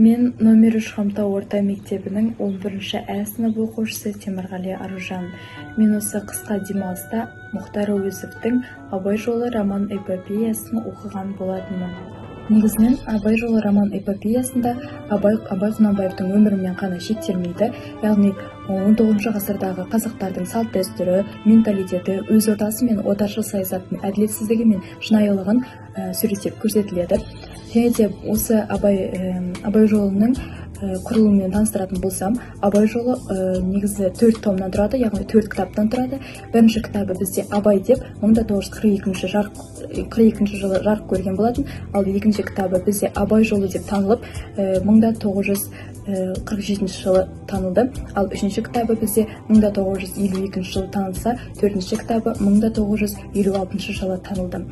Мен номер 3 Хромтау орта мектебінің 11-ші Ә сынып оқушысы Темірғали Аружан. Мен осы қысқа демалыста Мұхтар Әуезовтің Абай жолы роман-эпопеясын оқыған болатынмын. Негізінен Абай жолы роман-эпопеясында Абай Құнанбаевтың өмірімен қана шектелмейді, яғни 19 ғасырдағы қазақтардың салт дәстүрі, менталитеті, өз ортасы мен отаршыл саясаттың әділетсіздігі мен шынайылығын суреттеп көрсетіледі. Және де осы Абай жолының құрылымымен таныстыратын болсам, Абай жолы негізі 4 томнан тұрады, яғни 4 кітаптан тұрады. Бірінші кітабы бізде Абай деп 1942 жылы жарық көрген болатын, ал екінші кітабы бізде Абай жолы деп танылып 1947 жылы танылды. Ал үшінші кітабы бізде 1952 жылы танылса, төртінші кітабы 1956 жылы танылды.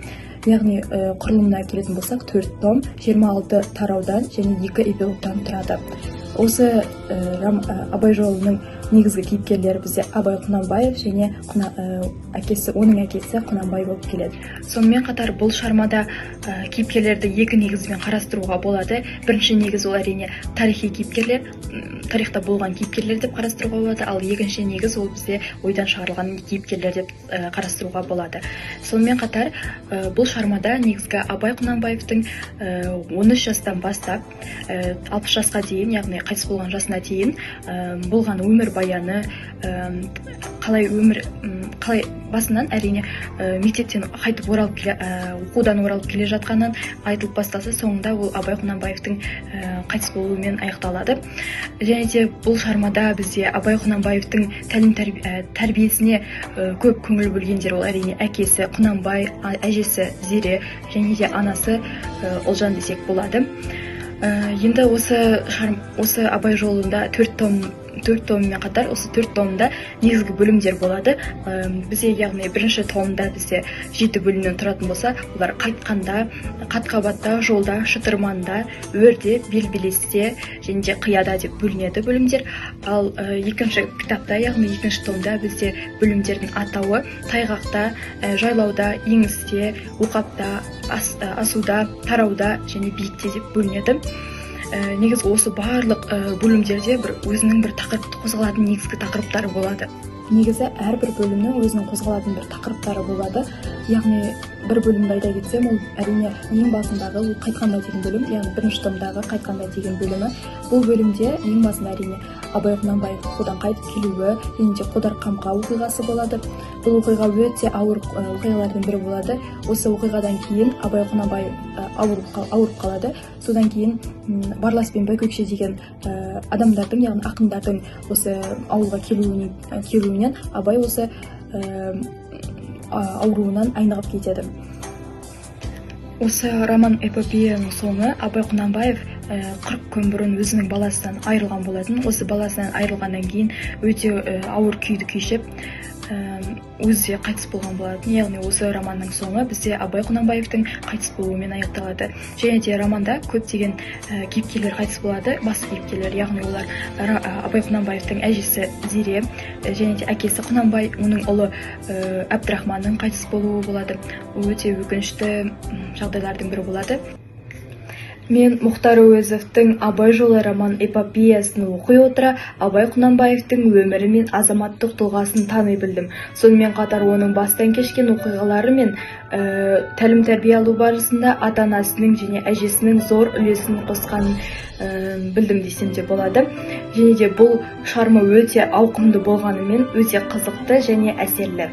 Яғни құрылымына келетін болсақ, 4 том 26 тараудан және 2 эпилогтан тұрады. Осы Абай жолының негізгі кейіпкерлері бізде Абай Құнанбаев және оның әкесі Құнанбай болып келеді. Сонымен қатар бұл шығармада кейіпкерлерді екі негізбен қарастыруға болады. Бірінші негіз ол әрине тарихи кейіпкерлер, тарихта болған кейіпкерлер деп қарастыруға болады, ал екінші негіз ол бізде ойдан шығарылған кейіпкерлер деп қарастыруға болады. Сонымен қатар бұл шығармада негізгі Абай Құнанбаевтың 13 жастан бастап 60 жасқа дейін, яғни қайтыс болған жасына дейін болған өмір баяны, қалай басынан әрине мектептен қайтып оқудан оралып келе жатқанын айтылып басталса, соңында ол Абай Құнанбаевтың қайтыс болуымен аяқталады. Және де бұл шығармада бізде Абай Құнанбаевтың тәлім тәрбиесіне көп көңіл бөлгендер ол әрине әкесі Құнанбай, әжесі Зере және де анасы Ұлжан десек болады. Енді осы Абай жолында 4 томмен қатар осы 4 томда негізгі бөлімдер болады. Бізде яғни бірінші томда бізде 7 бөлімнен тұратын болса, олар қайтқанда, қатқабатта, жолда, шытырманда, өрде, белбелесте және де қияда деп бөлінеді бөлімдер. Ал екінші кітапта, яғни екінші томда бізде бөлімдердің атауы тайғақта, жайлауда, еңісте, оқапта, асуда, тарауда және биікте деп бөлінеді. Негізгі осы барлық бөлімдерде өзінің бір тақырыпты қозғалатын негізгі тақырыптары болады. Негізі әрбір бөлімнің өзінің қозғалатын бір тақырыптары болады. Яғни бір бөлімді айта кетсем, ол әрине ең басындағы ол қайтқанда деген бөлім, яғни бірінші томдағы қайтқанда деген бөлімі. Бұл бөлімде ең басында әрине Абай Құнанбаев оқудан қайтып келуі, және де Қодар Қамқа оқиғасы болады. Бұл оқиға өте ауыр оқиғалардың бірі болады. Осы оқиғадан кейін Абай Құнанбаев ауырып қалады. Содан кейін Барлас пен Байкөкше деген адамдардың, яғни ақындардың осы ауылға келуінен Абай осы ауруынан айнығып кетеді. Осы роман-эпопеяның соңы Абай Құнанбаев 40 күн бұрын өзінің баласынан айырылған болатын. Осы баласынан айырылғаннан кейін өте ауыр күйді кешіп, өзі қайтыс болған болатын. Яғни осы романның соңы бізде Абай Құнанбаевтың қайтыс болуымен аяқталады. Және де романда көптеген кейіпкерлер қайтыс болады, басты кейіпкерлер, яғни олар Абай Құнанбаевтың әжесі Зере және де әкесі Құнанбай, оның ұлы Әбдірахманның қайтыс болуы болады. Өте өкінішті жағдайлардың бірі болады. Мен Мұхтар Әуезовтің Абай жолы роман-эпопеясын оқи отыра Абай Құнанбаевтың өмірі мен азаматтық тұлғасын тани білдім. Сонымен қатар оның бастан кешкен оқиғалары мен тәлім тәрбие алу барысында ата-анасының және әжесінің зор үлесін қосқанын білдім десем де болады. Және де бұл шығарма өте ауқымды болғанымен өте қызықты және әсерлі.